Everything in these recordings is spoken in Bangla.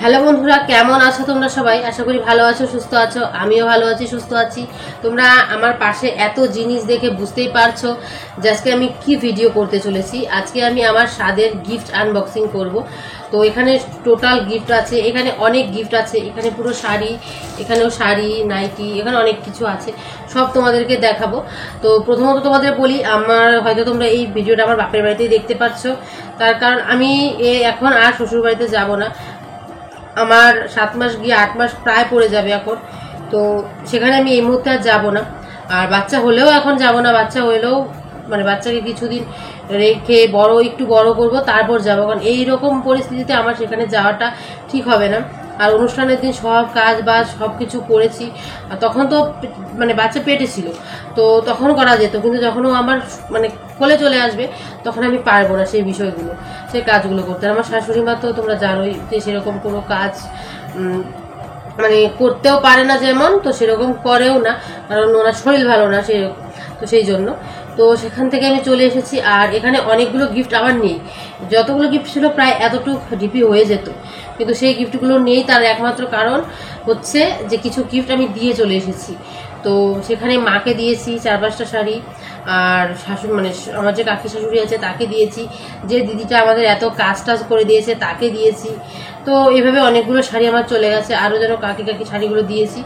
হ্যালো বন্ধুরা, কেমন আছো তোমরা সবাই? আশা করি ভালো আছো, সুস্থ আছো। আমিও ভালো আছি, সুস্থ আছি। তোমরা আমার পাশে এত জিনিস দেখে বুঝতেই পারছো যে আজকে আমি কি ভিডিও করতে চলেছি। আজকে আমি আমার স্বাদের গিফট আনবক্সিং করব। তো এখানে টোটাল গিফট আছে, এখানে অনেক গিফট আছে, এখানে পুরো শাড়ি, এখানেও শাড়ি, নাইটি, এখানে অনেক কিছু আছে, সব তোমাদেরকে দেখাবো। তো প্রথমত তোমাদের বলি, আমার হয়তো তোমরা এই ভিডিওটা আমার বাপের বাড়িতেই দেখতে পাচ্ছ, তার কারণ আমি এখন আর শ্বশুর বাড়িতে যাবো না। আমার 7 মাস গিয়ে 8 মাস প্রায় পড়ে যাবে এখন। তো সেখানে আমি এই মুহূর্তে আর যাবো না। আর বাচ্চা হলেও এখন যাব না, বাচ্চা হলেও মানে বাচ্চাকে কিছুদিন রেখে একটু বড় করব, তারপর যাবো। কারণ এইরকম পরিস্থিতিতে আমার সেখানে যাওয়াটা ঠিক হবে না। আর অনুষ্ঠানের দিন সব কাজ বাজ সব কিছু করেছি, আর তখন তো মানে বাচ্চা পেটে ছিল, তো তখন করা যেত। কিন্তু যখনও আমার মানে কোলে চলে আসবে, তখন আমি পারবো না সেই বিষয়গুলো, সেই কাজগুলো করতে। আমার শাশুড়ি মা তো তোমরা জানোই যে সেরকম কোনো কাজ মানে করতেও পারে না, যেমন তো সেরকম করেও না, কারণ ওনার শরীর ভালো না সেরকম। তো সেই জন্য তো সেখান থেকে আমি চলে এসেছি। আর এখানে অনেকগুলো গিফট আমার নেই, যতগুলো গিফট ছিল প্রায় এতটুকু ডিপি হয়ে যেত, কিন্তু সেই গিফটগুলো নেই। তার একমাত্র কারণ হচ্ছে যে কিছু গিফট আমি দিয়ে চলে এসেছি। তো সেখানে মাকে দিয়েছি 4-5টা শাড়ি, আর শাশুড়ি মানে আমার যে কাকি শাশুড়ি আছে তাকে দিয়েছি, যে দিদিটা আমাদের এত কাজ টাজ করে দিয়েছে তাকে দিয়েছি। তো এভাবে অনেকগুলো শাড়ি আমার চলে গেছে, আরও যেন কাকি শাড়িগুলো দিয়েছি।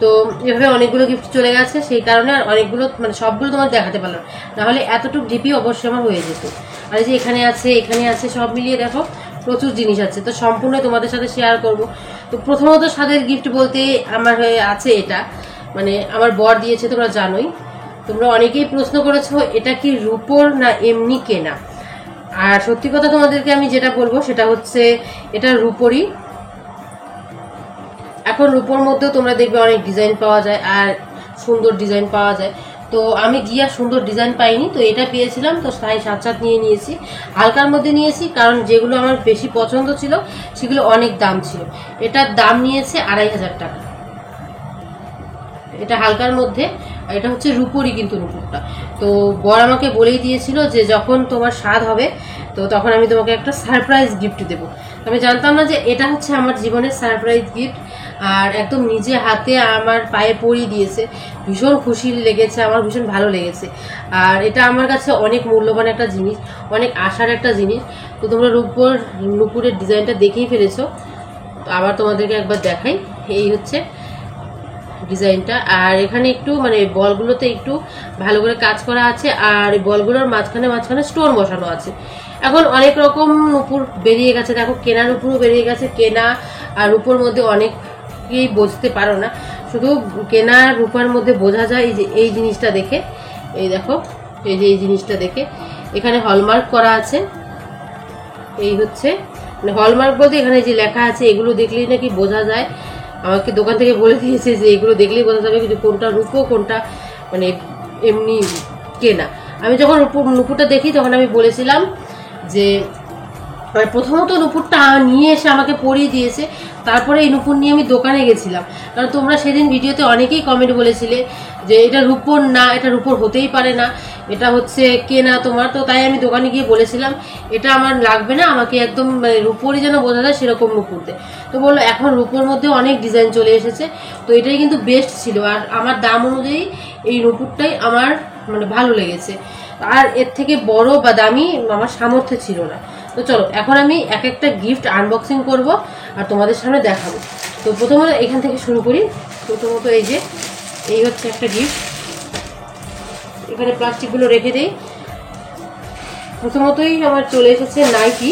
তো এভাবে অনেকগুলো গিফট চলে গেছে, সেই কারণে আর অনেকগুলো মানে সবগুলো তোমার দেখাতে পারলাম না, হলে এতটুকু ডিপি অবশ্যই আমার হয়ে যেত। আর এই যে এখানে আছে, এখানে আছে, সব মিলিয়ে দেখো প্রচুর জিনিস আছে। তো সম্পূর্ণ তোমাদের সাথে শেয়ার করব। তো প্রথমত স্বাদের গিফট বলতে আমার হয়ে আছে এটা, মানে আমার বর দিয়েছে, তোমরা জানোই। তোমরা অনেকেই প্রশ্ন করেছো এটা কি রূপোর না এমনি কেনা। আর সত্যি কথা তোমাদেরকে আমি যেটা বলবো সেটা হচ্ছে এটা রূপোরই। এখন রূপোর মধ্যেও তোমরা দেখবে অনেক ডিজাইন পাওয়া যায়, আর সুন্দর ডিজাইন পাওয়া যায়। তো আমি গিয়ে সুন্দর ডিজাইন পাইনি, তো এটা পেয়েছিলাম, তো তাই সাত নিয়ে নিয়েছি। হালকার মধ্যে নিয়েছি, কারণ যেগুলো আমার বেশি পছন্দ ছিল সেগুলো অনেক দাম ছিল। এটার দাম নিয়েছে 2500 টাকা। এটা হালকার মধ্যে, এটা হচ্ছে রূপোরই কিন্তু রূপোরটা। তো বর আমাকে বলেই দিয়েছিল যে যখন তোমার স্বাদ হবে তো তখন আমি তোমাকে একটা সারপ্রাইজ গিফট দেবো। আমি জানতাম না যে এটা হচ্ছে আমার জীবনের সারপ্রাইজ গিফট। আর একদম নিজে হাতে আমার পায়ে পরিয়ে দিয়েছে, ভীষণ খুশি লেগেছে, আমার ভীষণ ভালো লেগেছে। আর এটা আমার কাছে অনেক মূল্যবান একটা জিনিস, অনেক আশার একটা জিনিস। তো তোমরা নুপুরের ডিজাইনটা দেখেই ফেলেছো, তো আবার তোমাদেরকে একবার দেখাই। এই হচ্ছে ডিজাইনটা। আর এখানে একটু মানে বলগুলোতে একটু ভালো করে কাজ করা আছে, আর বলগুলোর মাঝখানে মাঝখানে স্টোন বসানো আছে। এখন অনেক রকম নুপুর বেরিয়ে গেছে, দেখো কেনা নুপুরও বেরিয়ে গেছে। কেনা আর রূপোর মধ্যে অনেকেই বুঝতে পারো না, শুধু কেনা রূপার মধ্যে বোঝা যায় এই যে এই জিনিসটা দেখে। এই দেখো, এই যে এই জিনিসটা দেখে এখানে হলমার্ক করা আছে। এই হচ্ছে মানে হলমার্ক বলতে এখানে যে লেখা আছে এগুলো দেখলেই নাকি বোঝা যায়। আমাকে দোকান থেকে বলে দিয়েছে যে এগুলো দেখলেই বোঝা যাবে কিন্তু কোনটা রূপো কোনটা মানে এমনি কেনা। আমি যখন নুপুরটা দেখি তখন আমি বলেছিলাম যে মানে প্রথমত নুপুরটা নিয়ে এসে আমাকে পরিয়ে দিয়েছে, তারপরে এই নুপুর নিয়ে আমি দোকানে গেছিলাম। কারণ তোমরা সেদিন ভিডিওতে অনেকেই কমেন্ট বলেছিলে যে এটা রূপোর না, এটা রূপোর হতেই পারে না, এটা হচ্ছে কেনা তোমার। তো তাই আমি দোকানে গিয়ে বলেছিলাম এটা আমার লাগবে না, আমাকে একদম মানে রূপোরই যেন বোঝা যায় সেরকম নুপুর দে। তো বললো এখন রূপোর মধ্যে অনেক ডিজাইন চলে এসেছে, তো এটাই কিন্তু বেস্ট ছিল। আর আমার দাম অনুযায়ী এই নুপুরটাই আমার মানে ভালো লেগেছে, আর এর থেকে বড় বা দামি আমার সামর্থ্য ছিল না। তো চলো এখন আমি এক একটা গিফট আনবক্সিং করব আর তোমাদের সামনে দেখাবো। তো প্রথমত এখান থেকে শুরু করি। প্রথমত এই যে এই হচ্ছে একটা গিফট, এখানে প্লাস্টিকগুলো রেখে দেই। প্রথমতই আমার চলে এসেছে নাইটি।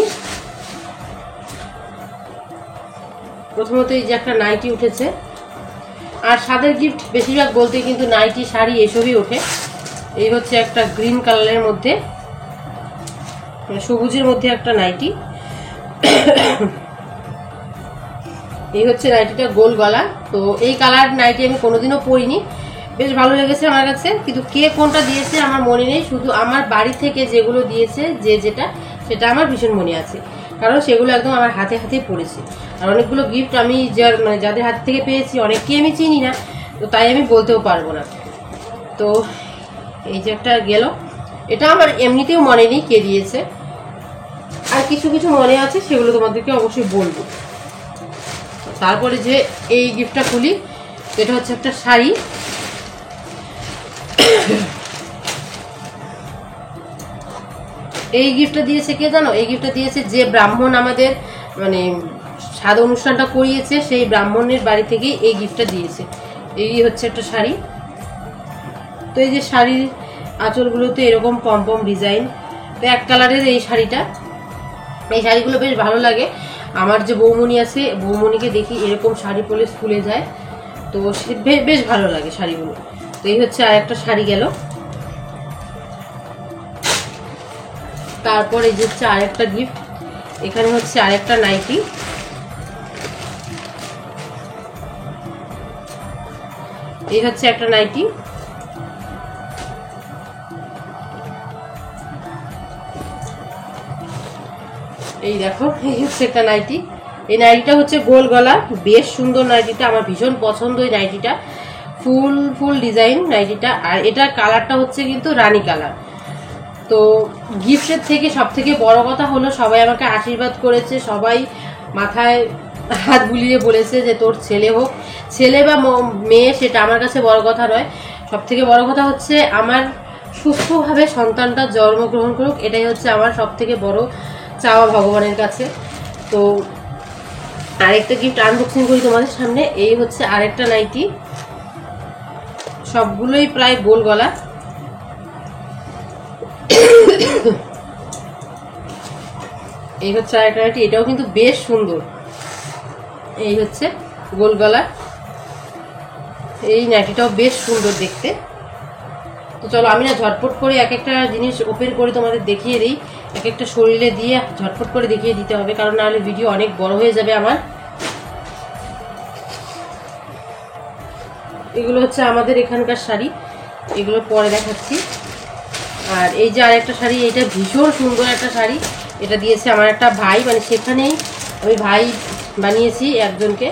প্রথমত এই যে একটা নাইটি উঠেছে। আর স্বাদের গিফট বেশিরভাগ বলতে কিন্তু নাইটি, শাড়ি এসবই ওঠে। এই হচ্ছে একটা গ্রিন কালারের মধ্যে, সবুজের মধ্যে একটা নাইটি। এই হচ্ছে নাইটিটা, গোল গলা। তো এই কালার নাইটি আমি কোনোদিনও পরিনি, বেশ ভালো লেগেছে আমার কাছে। কিন্তু কে কোনটা দিয়েছে আমার মনে নেই, শুধু আমার বাড়ি থেকে যেগুলো দিয়েছে যেটা সেটা আমার ভীষণ মনে আছে, কারণ সেগুলো একদম আমার হাতে হাতে পড়েছে। আর অনেকগুলো গিফট আমি মানে যাদের হাত থেকে পেয়েছি অনেককেই আমি চিনি না, তো তাই আমি বলতেও পারবো না। তো এই যে একটা গেল, এটা আমার এমনিতেও মনে নেই কে দিয়েছে, আর কিছু কিছু মনে আছে সেগুলো তোমাদেরকে অবশ্যই বলবো। তারপরে যে এই গিফটটা খুলি, এটা হচ্ছে একটা শাড়ি। এই গিফটটা দিয়েছে কে জানো? এই গিফটটা দিয়েছে যে ব্রাহ্মণ আমাদের মানে সাদা অনুষ্ঠানটা করিয়েছে, সেই ব্রাহ্মণের বাড়ি থেকেই এই গিফটটা দিয়েছে। এই হচ্ছে একটা শাড়ি। তো এই যে শাড়ির আঁচলগুলোতে এরকম পম ডিজাইন, তো এক কালারের এই শাড়িটা। এই শাড়িগুলো বেশ ভালো লাগে। আমার যে বৌমণি আছে, বৌমণিকে দেখি এরকম শাড়ি পরলে স্কুলে যায়, তো সে বেশ ভালো লাগে শাড়িগুলো। তো এই হচ্ছে আর একটা শাড়ি গেল। তারপর এই যে হচ্ছে আরেকটা গিফট, এখানে হচ্ছে আরেকটা নাইটি। এই হচ্ছে একটা নাইটি। এই দেখো, এই হচ্ছে একটা নাইটি। এই নাইটিটা হচ্ছে গোল গলা, বেশ সুন্দর নাইটিটা, আমার ভীষণ পছন্দ এই নাইটিটা। ফুল ডিজাইন নাইটিটা। আর এটার কালারটা হচ্ছে কিন্তু রানী কালার। তো গিফটের থেকে সব থেকে বড় কথা হলো সবাই আমাকে আশীর্বাদ করেছে, সবাই মাথায় হাত বুলিয়ে বলেছে যে তোর ছেলে হোক, ছেলে বা মেয়ে সেটা আমার কাছে বড় কথা নয়। সব থেকে বড় কথা হচ্ছে আমার সুস্থভাবে সন্তানটা জন্মগ্রহণ করুক, এটাই হচ্ছে আমার সব থেকে বড় চাওয়া ভগবানের কাছে। তো আরেকটা গিফট আনবক্সিং করি তোমাদের সামনে। এই হচ্ছে আরেকটা নাইটি, সবগুলোই প্রায় গোল গলা। এই হচ্ছে আরেকটা নাইটি, এটাও কিন্তু বেশ সুন্দর। এই হচ্ছে গোল গলা, এই নাইটিটাও বেশ সুন্দর দেখতে। তো চলো আমি না ঝটপট করে এক একটা জিনিস ওপেন করে তোমাদের দেখিয়ে দিই, এক একটা শরীরে দিয়ে ঝটপট করে দেখিয়ে দিতে হবে, কারণ নাহলে ভিডিও অনেক বড় হয়ে যাবে আমার। এগুলো হচ্ছে আমাদের এখানকার শাড়ি, এগুলো পরে দেখাচ্ছি। আর এই যে আরেকটা শাড়ি, এটা ভীষণ সুন্দর একটা শাড়ি। এটা দিয়েছে আমার একটা ভাই, মানে সেখানেই আমি ভাই বানিয়েছি একজনকে,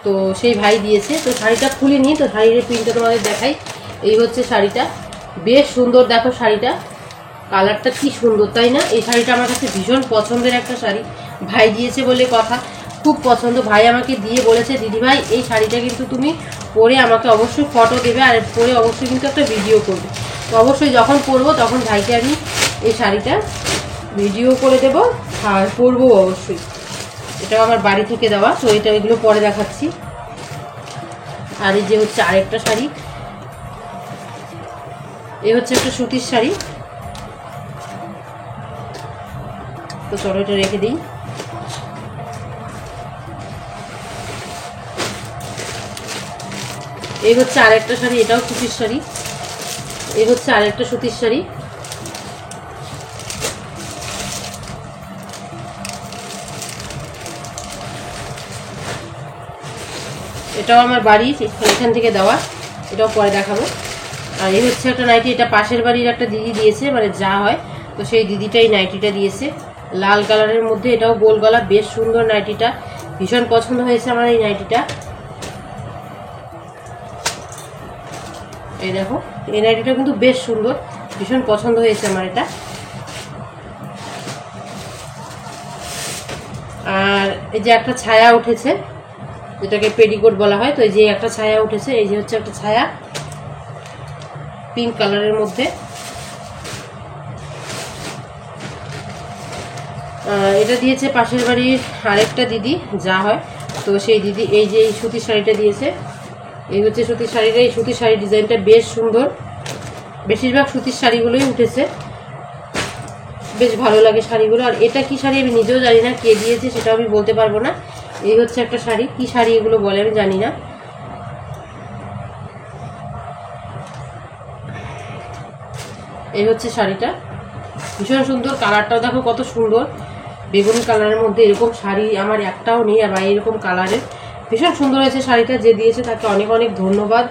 তো সেই ভাই দিয়েছে। তো শাড়িটা খুলিনি, তো শাড়ির প্রিন্টটা তোমাদের দেখাই। এই হচ্ছে শাড়িটা, বেশ সুন্দর। দেখো শাড়িটা কালারটা কি সুন্দর, তাই না? এই শাড়িটা আমার কাছে ভীষণ পছন্দের একটা শাড়ি, ভাই দিয়েছে বলে কথা, খুব পছন্দ। ভাই আমাকে দিয়ে বলেছে দিদিভাই এই শাড়িটা কিন্তু তুমি পরে আমাকে অবশ্যই ফটো দেবে, আর পরে অবশ্যই কিন্তু একটা ভিডিও করবে। তো অবশ্যই যখন পরবো তখন ভাইকে আমি এই শাড়িটা ভিডিও করে দেবো আর পরবো অবশ্যই। এটাও আমার বাড়ি থেকে দেওয়া, তো এটা এগুলো পরে দেখাচ্ছি। আর এই যে হচ্ছে আরেকটা শাড়ি, এই হচ্ছে একটা সুতির শাড়ি। তো চলো এটা রেখে দিই। এই হচ্ছে আরেকটা শাড়ি, এটাও সুতির শাড়ি। এই হচ্ছে আরেকটা সুতির শাড়ি। এটাও আমার বাড়ি, এখান থেকে দেওয়া, এটাও পরে দেখাবো। আর এই হচ্ছে একটা নাইটি, এটা পাশের বাড়ির একটা দিদি দিয়েছে, মানে যা হয়, তো সেই দিদিটাই নাইটিটা দিয়েছে লাল কালারের মধ্যে। এটাও গোল গলা, বেশ সুন্দর নাইটিটা, ভীষণ পছন্দ হয়েছে আমার এই নাইটিটা। এই দেখো, এই নাইটিটা কিন্তু বেশ সুন্দর, ভীষণ পছন্দ হয়েছে আমার এটা। আর এই যে একটা ছায়া উঠেছে, যেটাকে পেডিকোট বলা হয়, তো এই যে একটা ছায়া উঠেছে, এই যে হচ্ছে একটা ছায়া পিঙ্ক কালারের মধ্যে। এটা দিয়েছে পাশের বাড়ির আরেকটা দিদি, যা হয়, তো সেই দিদি এই যে এই সুতির শাড়িটা দিয়েছে। এই হচ্ছে সুতির শাড়িটা, এই সুতির শাড়ির ডিজাইনটা বেশ সুন্দর, বেশিরভাগ সুতির শাড়িগুলোই উঠেছে, বেশ ভালো লাগে শাড়িগুলো। আর এটা কি শাড়ি আমি নিজেও জানি না, কে দিয়েছে সেটাও আমি বলতে পারবো না। এই হচ্ছে একটা শাড়ি, কি শাড়ি এগুলো বলে আমি জানি না। এই হচ্ছে শাড়িটা, ভীষণ সুন্দর, কালারটাও দেখো কত সুন্দর, বেগুনি কালারের মধ্যে। এরকম শাড়ি আমার একটাও নেই, আর এরকম কালারের ভীষণ সুন্দর হয়েছে শাড়িটা। যে দিয়েছে তাকে অনেক অনেক ধন্যবাদ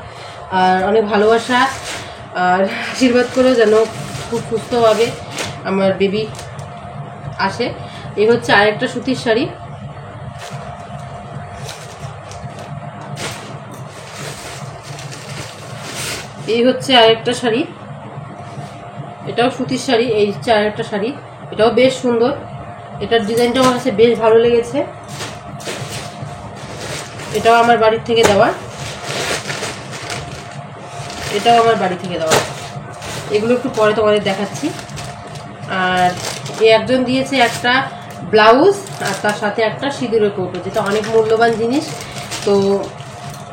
আর অনেক ভালোবাসা, আর আশীর্বাদ করে যেন খুব সুস্থভাবে আমার বেবি আসে। এই হচ্ছে আরেকটা সুতির শাড়ি। এই হচ্ছে আরেকটা শাড়ি, এটাও সুতির শাড়ি। এই হচ্ছে আরেকটা শাড়ি, এটাও বেশ সুন্দর, এটার ডিজাইনটা আমার কাছে বেশ ভালো লেগেছে। এটাও আমার বাড়ির থেকে দেওয়া, এটাও আমার বাড়ি থেকে দেওয়া। এগুলো একটু পরে তোমাদের দেখাচ্ছি। আর একজন দিয়েছে একটা ব্লাউজ আর তার সাথে একটা সিঁদুরের কৌটো, যেটা অনেক মূল্যবান জিনিস, তো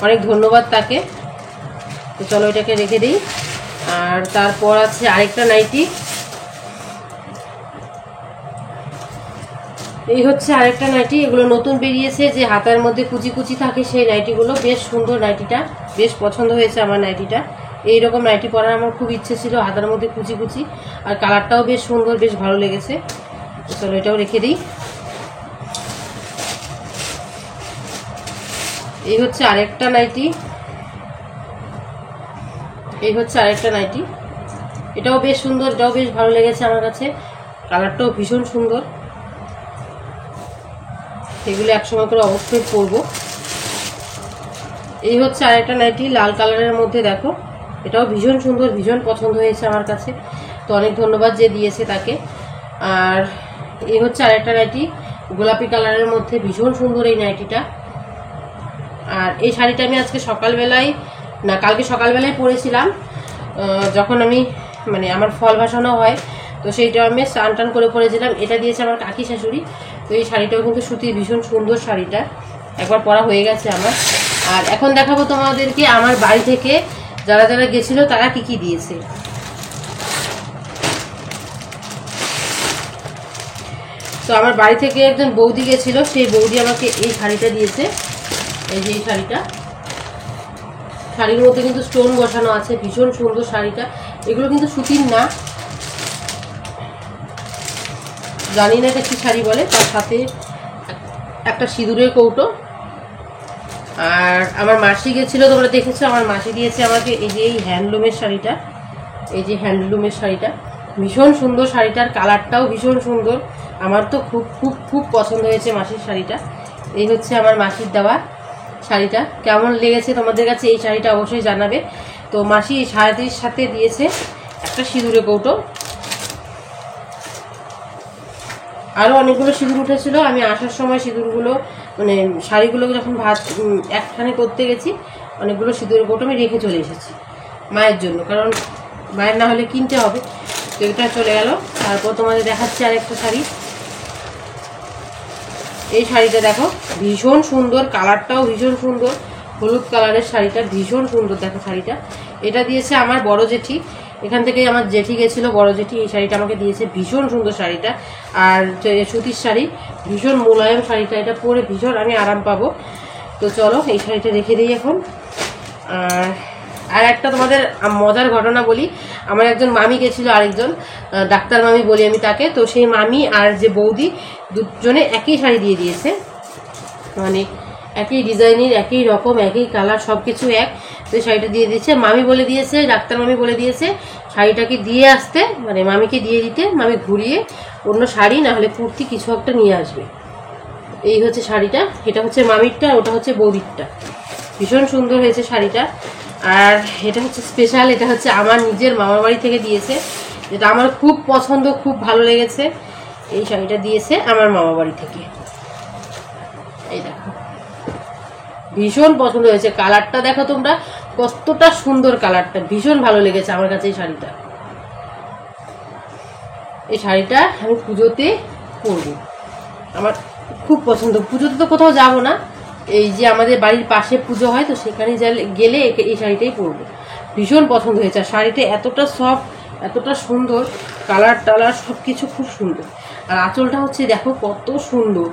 অনেক ধন্যবাদ তাকে। তো চলো এটাকে রেখে দিই। আর তারপর আছে আরেকটা নাইটি, এই হচ্ছে আরেকটা নাইটি। এগুলো নতুন বেরিয়েছে, যে হাতার মধ্যে কুচি কুচি থাকে সেই নাইটিগুলো। বেশ সুন্দর নাইটিটা, বেশ পছন্দ হয়েছে আমার নাইটিটা। এইরকম নাইটি পরার আমার খুব ইচ্ছে ছিল, হাতার মধ্যে কুচি কুচি, আর কালারটাও বেশ সুন্দর, বেশ ভালো লেগেছে। চলো এটাও রেখে দিই। এই হচ্ছে আরেকটা নাইটি, এই হচ্ছে আরেকটা নাইটি। এটাও বেশ সুন্দর, এটাও বেশ ভালো লেগেছে আমার কাছে, কালারটাও ভীষণ সুন্দর। এগুলো একসময় করে অবশ্যই পরবো। এই হচ্ছে আরেকটা নাইটি, লাল কালারের মধ্যে, দেখো এটাও ভীষণ সুন্দর, ভীষণ পছন্দ হয়েছে আমার কাছে, তো অনেক ধন্যবাদ যে দিয়েছে তাকে। আর এই হচ্ছে আরেকটা নাইটি, গোলাপি কালারের মধ্যে, ভীষণ সুন্দর এই নাইটিটা। আর এই শাড়িটা আমি আজকে সকালবেলায়, না কালকে সকালবেলায় পরেছিলাম, যখন আমি মানে আমার ফল ভাসানো হয়, তো সেইটা আমি স্নান টান করে পরেছিলাম। এটা দিয়েছে আমার কাকি শাশুড়ি। তো এই শাড়িটাও কিন্তু সুতির, ভীষণ সুন্দর শাড়িটা, একবার পরা হয়ে গেছে আমার। আর এখন দেখাবো তোমাদেরকে আমার বাড়ি থেকে যারা যারা গেছিল তারা কি কি দিয়েছে। তো আমার বাড়ি থেকে একজন বৌদি গেছিল, সেই বৌদি আমাকে এই শাড়িটা দিয়েছে। এই যে এই শাড়িটা, শাড়ির মধ্যে কিন্তু স্টোন বসানো আছে, ভীষণ সুন্দর শাড়িটা। এগুলো কিন্তু সুতির না, জানি না এটা কি শাড়ি বলে। তার সাথে একটা সিঁদুরের কৌটো। আর আমার মাসি গেছিল, তোমরা দেখেছো, আমার মাসি দিয়েছে আমাকে এই যে এই হ্যান্ডলুমের শাড়িটা, এই যে হ্যান্ডলুমের শাড়িটা, ভীষণ সুন্দর শাড়িটার কালারটাও ভীষণ সুন্দর। আমার তো খুব খুব খুব পছন্দ হয়েছে মাসির শাড়িটা। এই হচ্ছে আমার মাসির দেওয়া শাড়িটা। কেমন লেগেছে তোমাদের কাছে এই শাড়িটা অবশ্যই জানাবে। তো মাসি এই শাড়িটির সাথে দিয়েছে একটা সিঁদুরের কৌটো। আরও অনেকগুলো সিঁদুর উঠেছিল, আমি আসার সময় সিঁদুরগুলো মানে শাড়িগুলো যখন একখানে করতে গেছি, অনেকগুলো সিঁদুরের কৌটো আমি রেখে চলে এসেছি মায়ের জন্য, কারণ মায়ের না হলে কিনতে হবে। তো এটা চলে গেল। তারপর তোমাদের দেখাচ্ছি আরেকটা শাড়ি। এই শাড়িটা দেখো, ভীষণ সুন্দর, কালারটাও ভীষণ সুন্দর, হলুদ কালারের শাড়িটা, ভীষণ সুন্দর দেখো শাড়িটা। এটা দিয়েছে আমার বড় জেঠি, এখান থেকে আমার জেঠি গেছিল, বড় জেঠি এই শাড়িটা আমাকে দিয়েছে। ভীষণ সুন্দর শাড়িটা, আর সুতির শাড়ি, ভীষণ মোলায়েম শাড়িটা, এটা পরে ভীষণ আমি আরাম পাবো। তো চলো এই শাড়িটা রেখে দিই এখন। আর একটা তোমাদের মজার ঘটনা বলি। আমার একজন মামি গেছিল, আরেকজন ডাক্তার মামি বলি আমি তাকে। তো সেই মামি আর যে বৌদি দুজনে একই শাড়ি দিয়ে দিয়েছে, মানে একই ডিজাইনের, একই রকম, একই কালার, সব কিছু এক। তো শাড়িটা দিয়ে দিয়েছে। মামি বলে দিয়েছে, ডাক্তার মামি বলে দিয়েছে শাড়িটাকে দিয়ে আসতে, মানে মামিকে দিয়ে দিতে, মামি ঘুরিয়ে অন্য শাড়ি না হলে কুর্তি কিছু একটা নিয়ে আসবে। এই হচ্ছে শাড়িটা, এটা হচ্ছে মামিরটা, ওটা হচ্ছে বৌদিরটা। ভীষণ সুন্দর হয়েছে শাড়িটা। আর এটা হচ্ছে স্পেশাল, এটা হচ্ছে আমার নিজের মামার বাড়ি থেকে দিয়েছে, যেটা আমার খুব পছন্দ, খুব ভালো লেগেছে। এই শাড়িটা দিয়েছে আমার মামা বাড়ি থেকে। এই দেখো, ভীষণ পছন্দ হয়েছে। কালারটা দেখো তোমরা, কতটা সুন্দর কালারটা, ভীষণ ভালো লেগেছে আমার কাছে এই শাড়িটা। এই শাড়িটা আমি পুজোতে পরবো, আমার খুব পছন্দ। পুজোতে তো কোথাও যাবো না, এই যে আমাদের বাড়ির পাশে পুজো হয়, তো সেখানে গেলে এই শাড়িটাই পরবো। ভীষণ পছন্দ হয়েছে। শাড়িটা এতটা সফট, এতটা সুন্দর, কালার টালার সব কিছু খুব সুন্দর। আর আঁচলটা হচ্ছে দেখো কত সুন্দর,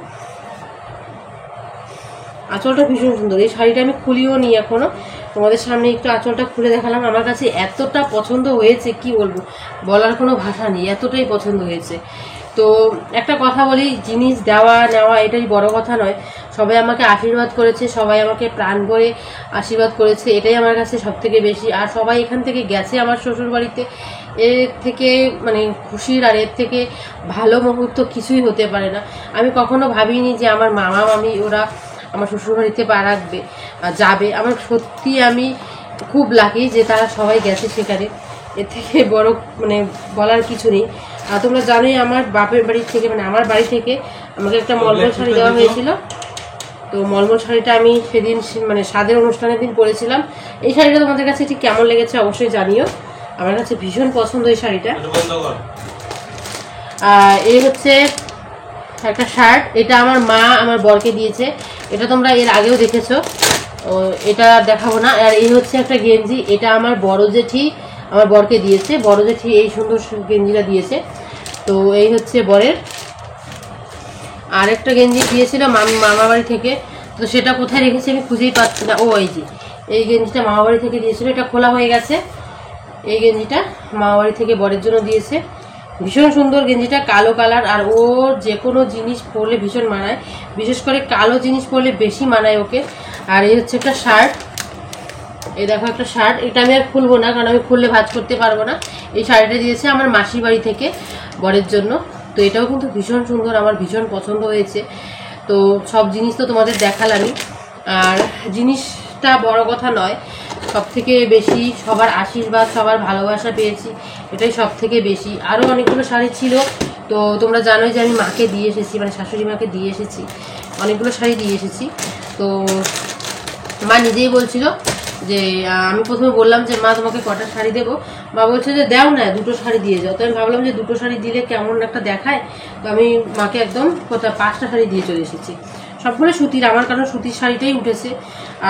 আঁচলটা ভীষণ সুন্দর। এই শাড়িটা আমি খুলিও নি এখনো, তোমাদের সামনে একটু আঁচলটা খুলে দেখালাম। আমার কাছে এতটা পছন্দ হয়েছে, কি বলবো, বলার কোনো ভাষা নেই, এতটাই পছন্দ হয়েছে। তো একটা কথা বলি, জিনিস দেওয়া নেওয়া এটাই বড় কথা নয়, সবাই আমাকে আশীর্বাদ করেছে, সবাই আমাকে প্রাণ ভরে আশীর্বাদ করেছে, এটাই আমার কাছে সব থেকে বেশি। আর সবাই এখান থেকে গেছে আমার শ্বশুর বাড়িতে, এর থেকে মানে খুশির আর এর থেকে ভালো মুহূর্ত কিছুই হতে পারে না। আমি কখনো ভাবিনি যে আমার মামা মামি ওরা আমার শ্বশুরবাড়িতে পা রাখবে, যাবে। আমার সত্যি আমি খুব লাকি যে তারা সবাই গেছে সেখানে, এর থেকে বড় মানে বলার কিছু নেই। আর তোমরা জানোই আমার বাপের বাড়ি থেকে, মানে আমার বাড়ি থেকে আমাকে একটা মলমল শাড়ি দেওয়া হয়েছিল, তো তো মলমল শাড়িটা আমি সেদিন মানে স্বাদের অনুষ্ঠানের দিন পরেছিলাম। এই শাড়িটা তোমাদের কাছে ঠিক কেমন লেগেছে অবশ্যই জানিও। আমার কাছে ভীষণ পছন্দ এই শাড়িটা। এই হচ্ছে একটা শার্ট, এটা আমার মা আমার বরকে দিয়েছে, এটা তোমরা এর আগেও দেখেছো, এটা দেখাবো না। আর এই হচ্ছে একটা গেঞ্জি, এটা আমার বড় জেঠি আমার বরকে দিয়েছে, বড় জেঠি এই সুন্দর গেঞ্জিটা দিয়েছে। তো এই হচ্ছে বরের। আর একটা গেঞ্জি দিয়েছিল মামা বাড়ি থেকে, তো সেটা কোথায় রেখেছি আমি খুঁজেই পাচ্ছি না। ও এই যে এই গেঞ্জিটা মামা বাড়ি থেকে দিয়েছিল, এটা খোলা হয়ে গেছে। এই গেঞ্জিটা মামা বাড়ি থেকে বরের জন্য দিয়েছে, ভীষণ সুন্দর গেঞ্জিটা, কালো কালার। আর ওর যে কোনো জিনিস পরলে ভীষণ মানায়, বিশেষ করে কালো জিনিস পরলে বেশি মানায় ওকে। আর এই হচ্ছে একটা শার্ট, এই দেখো একটা শার্ট, এটা আমি আর খুলবো না কারণ আমি খুললে ভাঁজ করতে পারবো না। এই শাড়িটা দিয়েছে আমার মাসির বাড়ি থেকে বরের জন্য। তো এটাও কিন্তু ভীষণ সুন্দর, আমার ভীষণ পছন্দ হয়েছে। তো সব জিনিস তো তোমাদের দেখালামই। আর জিনিসটা বড় কথা নয়, সব থেকে বেশি সবার আশীর্বাদ, সবার ভালোবাসা পেয়েছি, এটাই সব থেকে বেশি। আরও অনেকগুলো শাড়ি ছিল, তো তোমরা জানোই যে আমি মাকে দিয়ে এসেছি, মানে শাশুড়ি মাকে দিয়ে এসেছি, অনেকগুলো শাড়ি দিয়ে এসেছি। তো মা নিজেই বলছিল যে আমি প্রথমে বললাম যে মা তোমাকে কটা শাড়ি দেবো, মা বলছে যে দাও না, দুটো শাড়ি দিয়ে যাও। তো আমি ভাবলাম যে দুটো শাড়ি দিলে কেমন একটা দেখায়, তো আমি মাকে একদম 5টা শাড়ি দিয়ে চলে এসেছি, সবগুলো সুতির আমার, কারণ সুতির শাড়িটাই উঠেছে।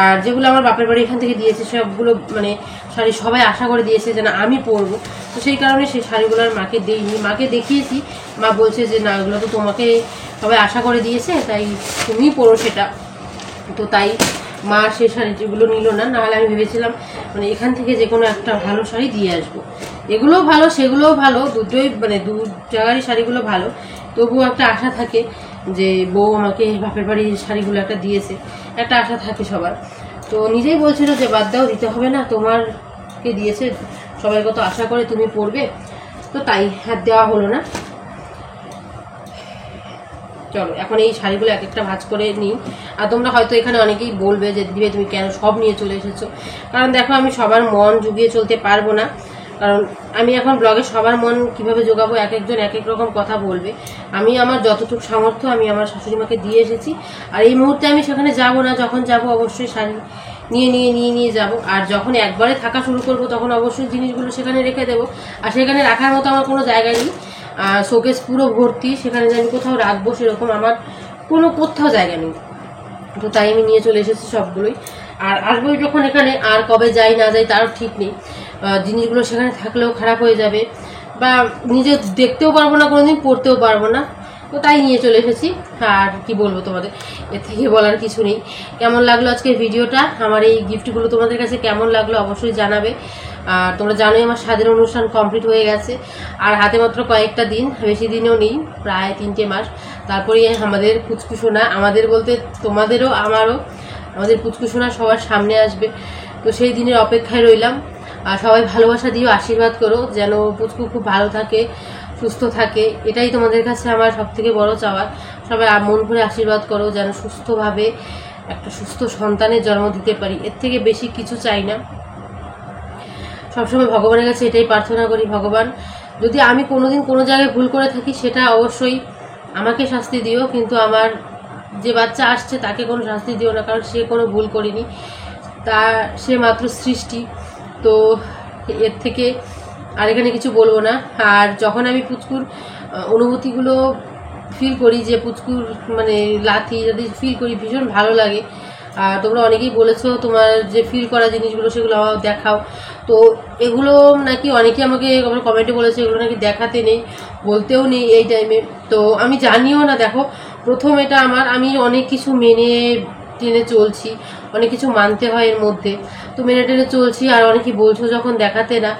আর যেগুলো আমার বাপের বাড়ি এখান থেকে দিয়েছে সবগুলো মানে শাড়ি সবাই আশা করে দিয়েছে যে না আমি পরবো, তো সেই কারণে সেই শাড়িগুলো আর মাকে দিইনি। মাকে দেখিয়েছি, মা বলছে যে না ওগুলো তো তোমাকে সবাই আশা করে দিয়েছে, তাই তুমি পরো সেটা। তো তাই মা সেই শাড়িগুলো নিল না, নাহলে আমি ভেবেছিলাম মানে এখান থেকে যে কোনো একটা ভালো শাড়ি দিয়ে আসবো। এগুলোও ভালো সেগুলোও ভালো, দুটোই মানে দু জায়গারই শাড়িগুলো ভালো, তবুও একটা আশা থাকে যে বউ আমাকে বাপের বাড়ির শাড়িগুলো একটা দিয়েছে, একটা আশা থাকে সবার। তো নিজেই বলছিল যে বাদ দাও, দিতে হবে না, তোমারকে দিয়েছে, সবাই কত আশা করে তুমি পরবে, তো তাই হাত দেওয়া হলো না। চলো এখন এই শাড়িগুলো এক একটা ভাঁজ করে নিই। আর তোমরা হয়তো এখানে অনেকেই বলবে যে দিবে তুমি কেন সব নিয়ে চলে এসেছো, কারণ দেখো আমি সবার মন জুগিয়ে চলতে পারবো না, কারণ আমি এখন ব্লগে সবার মন কিভাবে জোগাবো, এক একজন এক এক রকম কথা বলবে। আমি আমার যতটুকু সামর্থ্য আমি আমার শাশুড়ি মাকে দিয়ে এসেছি। আর এই মুহূর্তে আমি সেখানে যাব না, যখন যাব অবশ্যই শাড়ি নিয়ে যাব। আর যখন একবারে থাকা শুরু করব তখন অবশ্যই জিনিসগুলো সেখানে রেখে দেবো। আর সেখানে রাখার মতো আমার কোনো জায়গা নেই, শোকেস পুরো ভর্তি, সেখানে যে আমি কোথাও রাখবো সেরকম আমার কোথাও জায়গা নেই। তো তাই আমি নিয়ে চলে এসেছি সবগুলোই। আর আসবো যখন এখানে, আর কবে যাই না যাই তারও ঠিক নেই, জিনিসগুলো সেখানে থাকলেও খারাপ হয়ে যাবে, বা নিজে দেখতেও পারবো না, কোনোদিন পড়তেও পারবো না, তো তাই নিয়ে চলে এসেছি। আর কি বলবো তোমাদের, এর থেকে বলার কিছু নেই। কেমন লাগলো আজকের ভিডিওটা, আমার এই গিফটগুলো তোমাদের কাছে কেমন লাগলো অবশ্যই জানাবে। আর তোমরা জানোই আমার স্বাদের অনুষ্ঠান কমপ্লিট হয়ে গেছে, আর হাতে মাত্র কয়েকটা দিন, বেশি দিনও নেই, প্রায় 3টে মাস। তারপরে আমাদের পুচকুসোনা, আমাদের বলতে তোমাদেরও আমারও, আমাদের পুচকুসোনা সবার সামনে আসবে, তো সেই দিনের অপেক্ষায় রইলাম। আর সবাই ভালোবাসা দিও, আশীর্বাদ করো যেন পুচকু খুব ভালো থাকে, সুস্থ থাকে, এটাই তোমাদের কাছে আমার সব থেকে বড় চাওয়া। সবাই মন ভরে আশীর্বাদ করো যেন সুস্থভাবে একটা সুস্থ সন্তানের জন্ম দিতে পারি, এর থেকে বেশি কিছু চাই না। সবসময় ভগবানের কাছে এটাই প্রার্থনা করি, ভগবান যদি আমি কোনোদিন কোনো জায়গায় ভুল করে থাকি সেটা অবশ্যই আমাকে শাস্তি দিও, কিন্তু আমার যে বাচ্চা আসছে তাকে কোনো শাস্তি দিও না, কারণ সে কোনো ভুল করেনি, তা সে মাত্র সৃষ্টি। তো এর থেকে আর এখানে কিছু বলবো না। আর যখন আমি পুচকুর অনুভূতিগুলো ফিল করি, যে পুচকুর মানে লাথি যদি ফিল করি ভীষণ ভালো লাগে। আর তোমরা অনেকেই বলেছো তোমার যে ফিল করা জিনিসগুলো সেগুলো দেখাও, তো এগুলো নাকি অনেকে আমাকে আমার কমেন্টে বলেছে এগুলো নাকি দেখাতে নেই, বলতেও নেই এই টাইমে। তো আমি জানিও না, দেখো প্রথম এটা আমি অনেক কিছু মেনে টেনে চলছি, অনেক কিছু মানতে হয় এর মধ্যে, তো মেনে টেনে চলছি। আর অনেকে বলছো যখন দেখাতে না,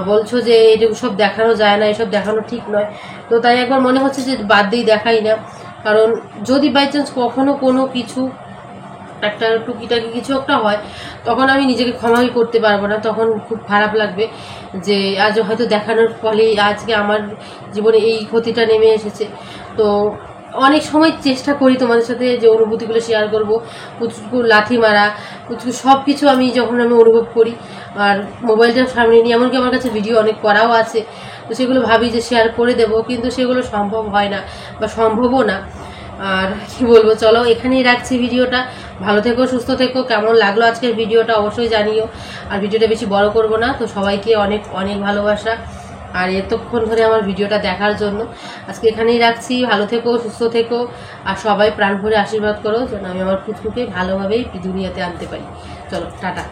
বলছো যে এটা সব দেখানো যায় না, এসব দেখানো ঠিক নয়, তো তাই একবার মনে হচ্ছে যে বাদ দিয়ে দেখাই না। কারণ যদি বাই চান্স কখনো কোনো কিছু একটা টুকিটাকি কিছু একটা হয়, তখন আমি নিজেকে ক্ষমাই করতে পারবো না, তখন খুব খারাপ লাগবে যে আজ হয়তো দেখানোর ফলে আজকে আমার জীবনে এই ক্ষতিটা নেমে এসেছে। তো অনেক সময় চেষ্টা করি তোমাদের সাথে যে অনুভূতিগুলো শেয়ার করব, পুচকু লাথি মারা, পুচকু সব কিছু আমি যখন আমি অনুভব করি, আর মোবাইলটা সামনে নিয়ে, এমনকি আমার কাছে ভিডিও অনেক করাও আছে, তো সেগুলো ভাবি যে শেয়ার করে দেব, কিন্তু সেগুলো সম্ভব হয় না বা সম্ভবও না। আর কি বলবো, চলো এখানেই রাখছি ভিডিওটা। ভালো থেকো, সুস্থ থেকো। কেমন লাগলো আজকের ভিডিওটা অবশ্যই জানিও। আর ভিডিওটা বেশি বড় করব না, তো সবাইকে অনেক অনেক ভালোবাসা আর এতক্ষণ ধরে আমার ভিডিওটা দেখার জন্য। আজকে এখানেই রাখছি। ভালো থেকো, সুস্থ থেকো, আর সবাই প্রাণ ভরে আশীর্বাদ করো যেন আমি আমার পুচকুকে ভালোভাবেই দুনিয়াতে আনতে পারি। চলো টাটা।